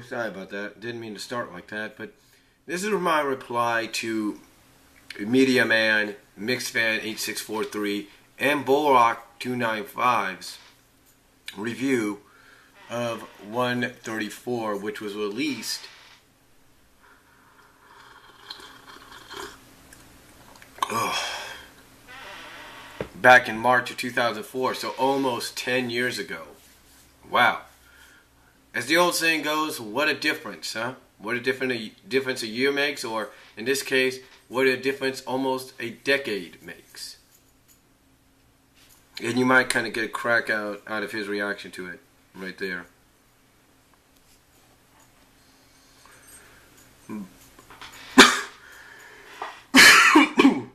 sorry about that. Didn't mean to start like that, but this is my reply to Media Man, MixedFan8643, and Vorhak295's review of 134, which was released back in March of 2004, so almost 10 years ago. Wow. As the old saying goes, what a difference, huh? What a difference a year makes, or in this case, what a difference almost a decade makes. And you might kind of get a crack out of his reaction to it right there.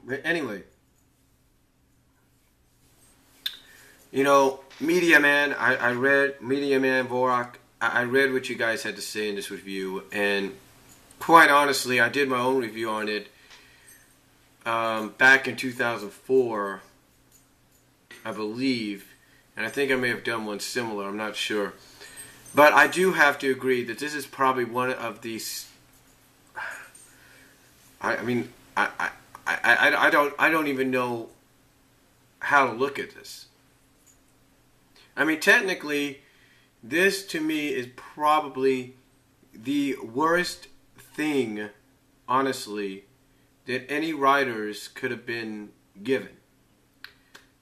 But anyway, you know, Media Man, I read Media Man, Vorhak. I read what you guys had to say in this review, and quite honestly, I did my own review on it back in 2004, I believe, and I think I may have done one similar, I'm not sure. But I do have to agree that this is probably one of these, I don't even know how to look at this. I mean, technically, this to me is probably the worst thing, honestly, that any writers could have been given.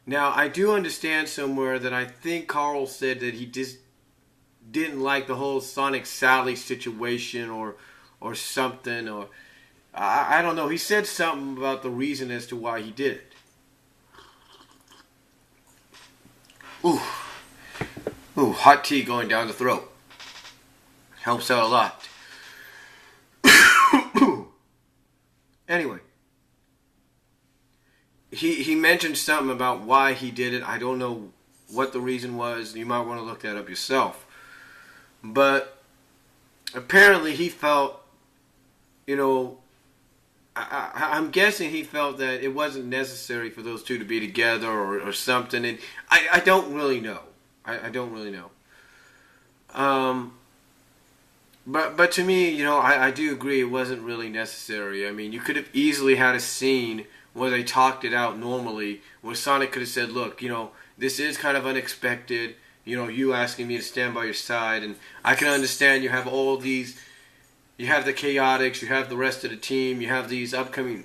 Now, I do understand somewhere that I think Carl said that he just didn't like the whole Sonic Sally situation or something, or I don't know. He said something about the reason as to why he did it. Ooh, hot tea going down the throat. Helps out a lot. Anyway, he mentioned something about why he did it. I don't know what the reason was. You might want to look that up yourself. But apparently he felt, you know, I'm guessing he felt that it wasn't necessary for those two to be together or something. And I don't really know. I don't really know. But to me, you know, I do agree it wasn't really necessary. I mean, you could have easily had a scene where they talked it out normally, where Sonic could have said, look, you know, this is kind of unexpected, you know, you asking me to stand by your side, and I can understand you have all these, you have the Chaotix, you have the rest of the team, you have these upcoming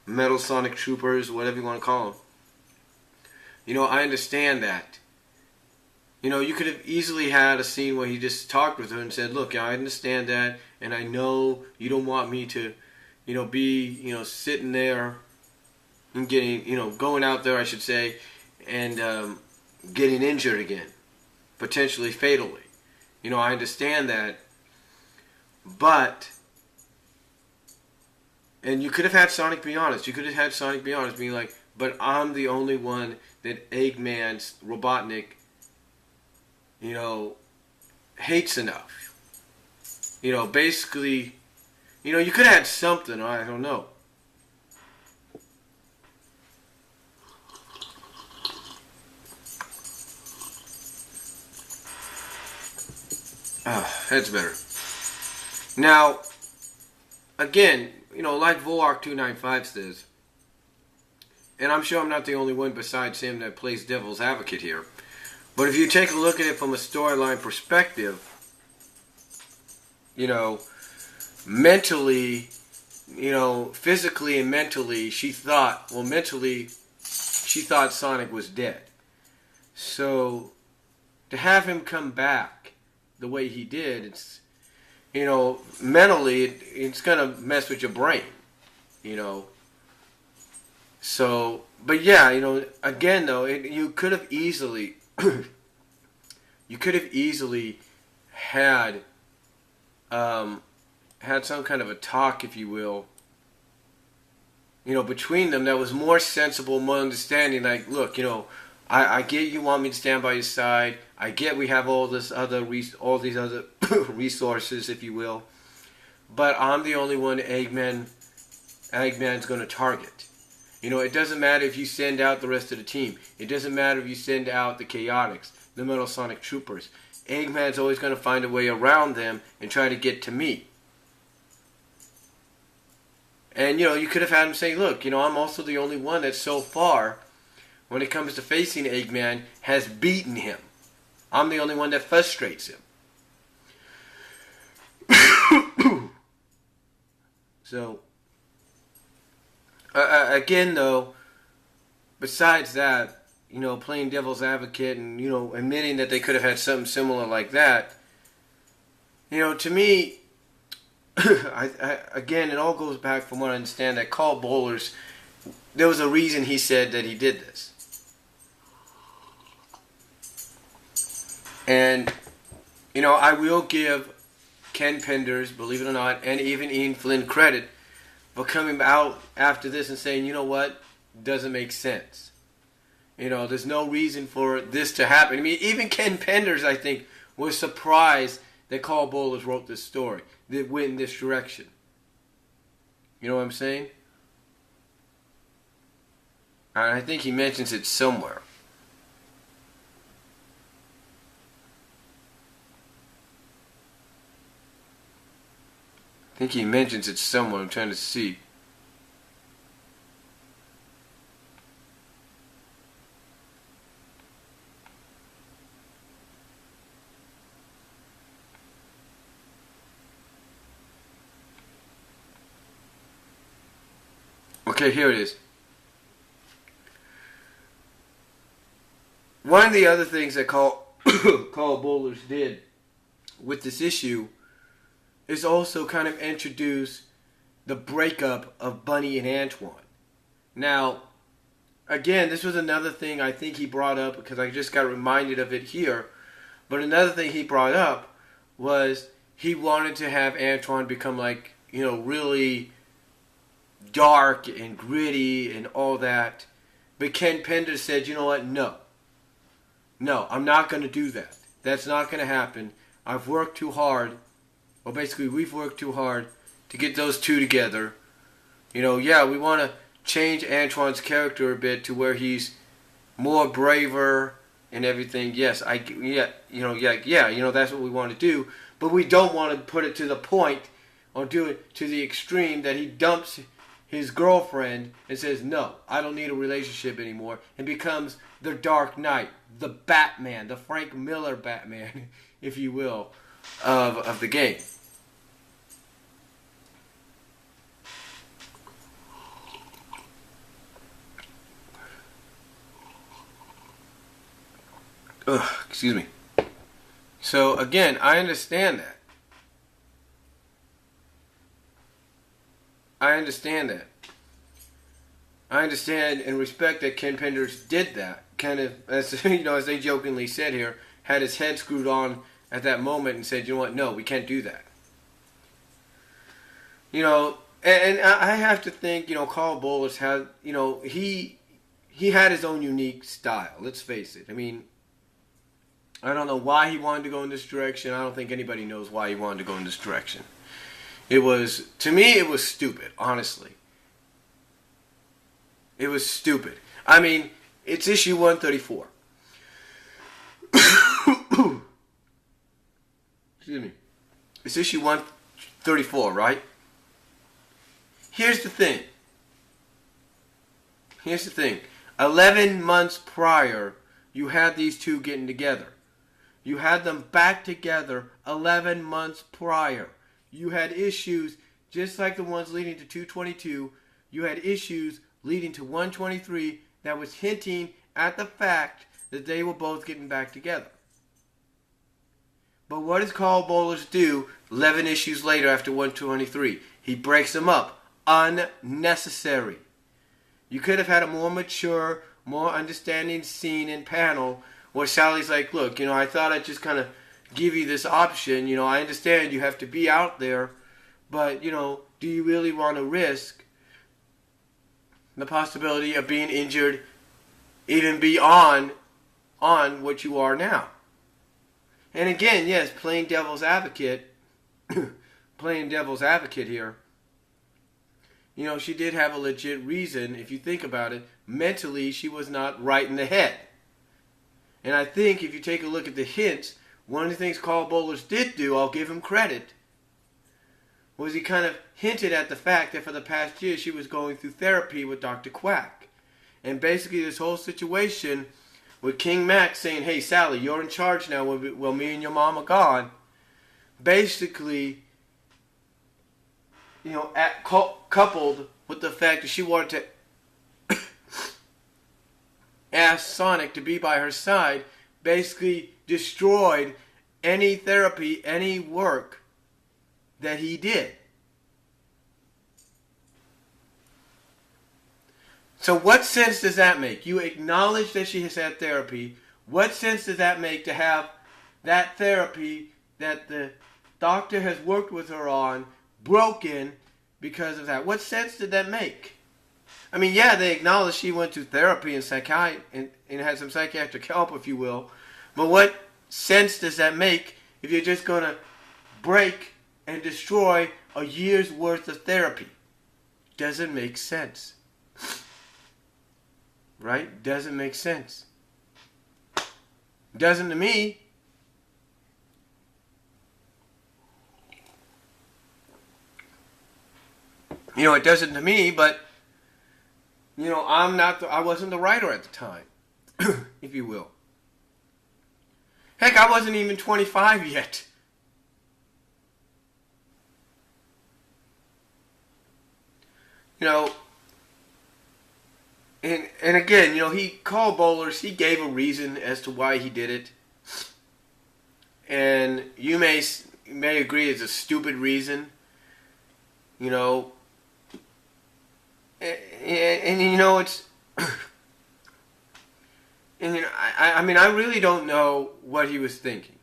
Metal Sonic Troopers, whatever you want to call them. You know, I understand that. You know, you could have easily had a scene where he just talked with her and said, look, I understand that, and I know you don't want me to, you know, be, you know, sitting there and getting, you know, going out there, I should say, and getting injured again, potentially fatally. You know, I understand that, but, and you could have had Sonic be honest. You could have had Sonic be honest, being like, but I'm the only one that Eggman's Robotnik, you know, hates enough. You know, basically, you know, you could have had something, I don't know. That's better. Now, again, you know, like Vorhak295's says, and I'm sure I'm not the only one besides him that plays devil's advocate here, but if you take a look at it from a storyline perspective, you know, mentally, you know, physically and mentally, she thought Sonic was dead. So, to have him come back the way he did, it's, you know, mentally, it's going to mess with your brain, you know. So, but yeah, you know, again though, you could have easily, had some kind of a talk, if you will, you know, between them that was more sensible, more understanding. Like, look, you know, I get you want me to stand by your side. I get we have all these other resources, if you will, but I'm the only one Eggman's going to target. You know, it doesn't matter if you send out the rest of the team. It doesn't matter if you send out the Chaotix. the Metal Sonic Troopers. Eggman's always going to find a way around them and try to get to me. And, you could have had him say, look, I'm also the only one that so far, when it comes to facing Eggman, has beaten him. I'm the only one that frustrates him. So, again, though, besides that, playing devil's advocate and, admitting that they could have had something similar like that, to me, again, it all goes back from what I understand that Carl Bowler's, there was a reason he said that he did this. And, I will give Ken Penders, believe it or not, and even Ian Flynn credit for coming out after this and saying, you know what, doesn't make sense. There's no reason for this to happen. I mean, even Ken Penders, I think, was surprised that Carl Bowler wrote this story, that went in this direction. You know what I'm saying? And I think he mentions it somewhere. I think he mentions it somewhere. I'm trying to see. Okay, here it is. One of the other things that Carl Bowler did with this issue is also kind of introduce the breakup of Bunny and Antoine. Now, again, this was another thing I think he brought up because I just got reminded of it here. But another thing he brought up was he wanted to have Antoine become like, really dark and gritty and all that. But Ken Pender said, you know what, no, I'm not going to do that. That's not going to happen. I've worked too hard. Well, basically, we've worked too hard to get those two together. We want to change Antoine's character a bit to where he's more braver and everything. Yes, that's what we want to do. But we don't want to put it to the point or do it to the extreme that he dumps his girlfriend and says, no, I don't need a relationship anymore, and becomes the Dark Knight, the Batman, the Frank Miller Batman, if you will, of the game. Excuse me. So again, I understand that. I understand and respect that Ken Penders did that. Kind of, as as they jokingly said here, had his head screwed on at that moment and said, you know what, no, we can't do that. And I have to think, Carl Bowler had, he had his own unique style. Let's face it. I mean, I don't know why he wanted to go in this direction. I don't think anybody knows why he wanted to go in this direction. To me, it was stupid, honestly. It was stupid. I mean, it's issue 134. Excuse me. It's issue 134, right? Here's the thing. 11 months prior, you had these two getting together. You had them back together 11 months prior. You had issues just like the ones leading to 222. You had issues leading to 123 that was hinting at the fact that they were both getting back together. But what does Carl Bowler do 11 issues later after 123? He breaks them up. Unnecessary. You could have had a more mature, more understanding scene and panel where Sally's like, look, I thought I'd just kind of give you this option. I understand you have to be out there, but, do you really want to risk the possibility of being injured even beyond what you are now? And again, yes, playing devil's advocate here. She did have a legit reason. If you think about it, mentally she was not right in the head. And I think if you take a look at the hints, one of the things Carl Bowlers did do, I'll give him credit, was he kind of hinted at the fact that for the past year she was going through therapy with Dr. Quack. And basically this whole situation with King Max saying, hey Sally, you're in charge now while me and your mom are gone, basically, you know, coupled with the fact that she wanted to ask Sonic to be by her side, basically destroyed any therapy, any work that he did. So what sense does that make? You acknowledge that she has had therapy. What sense does that make to have that therapy that the doctor has worked with her on broken because of that? What sense did that make? I mean, yeah, they acknowledge she went to therapy and and had some psychiatric help, if you will. But what sense does that make if you're just going to break and destroy a year's worth of therapy? Doesn't make sense. Right? Doesn't make sense. Doesn't to me. You know, it doesn't to me, but you know, I wasn't the writer at the time, if you will. Heck, I wasn't even 25 yet. You know, and again, you know, he called Bowlers, he gave a reason as to why he did it. And you may agree it's a stupid reason, you know. And you know, it's and you know, I mean, I really don't know what he was thinking.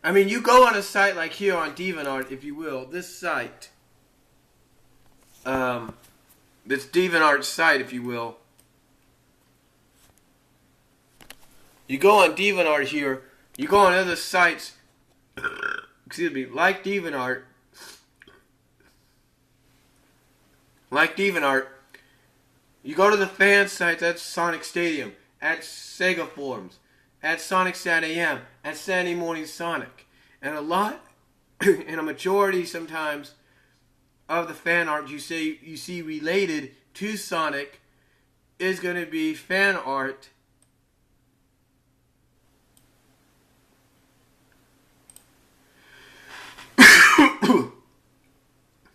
I mean, you go on a site like here on DeviantArt, if you will, this site, this DeviantArt site, if you will. You go on DeviantArt here, you go on other sites, excuse me, like DeviantArt, you go to the fan sites at Sonic Stadium, at Sega Forums, at SonicSat.am, at Saturday Morning Sonic. And a majority sometimes of the fan art you see related to Sonic is going to be fan art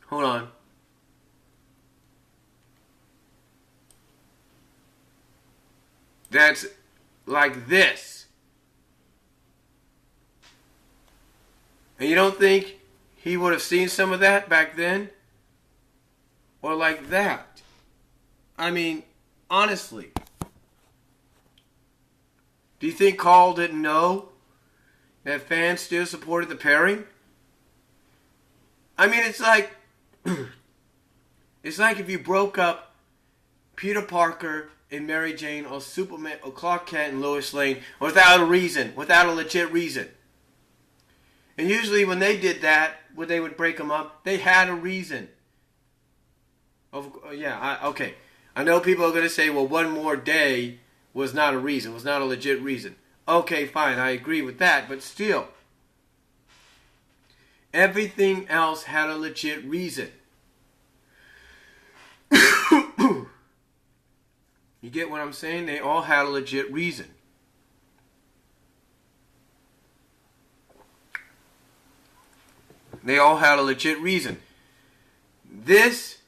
hold on. That's like this. And you don't think he would have seen some of that back then? Or like that? I mean, honestly. Do you think Carl didn't know that fans still supported the pairing? I mean, it's like if you broke up Peter Parker and Mary Jane, or Superman, or Clark Kent and Lois Lane without a reason, without a legit reason. And usually when they did that, when they would break them up, they had a reason. Okay. I know people are going to say, well, one more day was not a reason, was not a legit reason. Okay, fine, I agree with that, but still. Everything else had a legit reason. You get what I'm saying? They all had a legit reason. They all had a legit reason. This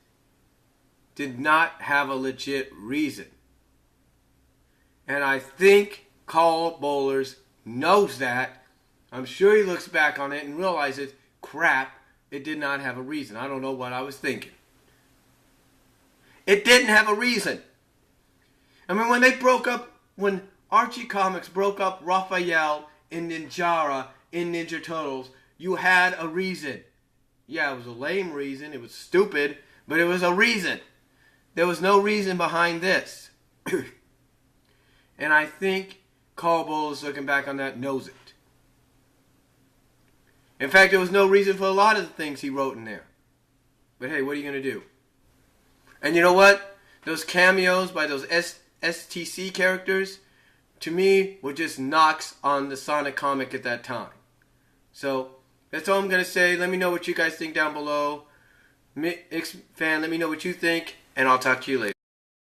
did not have a legit reason. And I think Carl Bowlers knows that. I'm sure he looks back on it and realizes, crap, it did not have a reason. I don't know what I was thinking. It didn't have a reason. I mean, when Archie Comics broke up Raphael and Ninjara in Ninja Turtles, you had a reason. Yeah, it was a lame reason. It was stupid, but it was a reason. There was no reason behind this. And I think Carl Bowlers, looking back on that, knows it. In fact, there was no reason for a lot of the things he wrote in there. But hey, what are you going to do? And you know what? Those cameos by those STC characters, to me, were just knocks on the Sonic comic at that time. So, that's all I'm going to say. Let me know what you guys think down below. MixedFan, let me know what you think, and I'll talk to you later.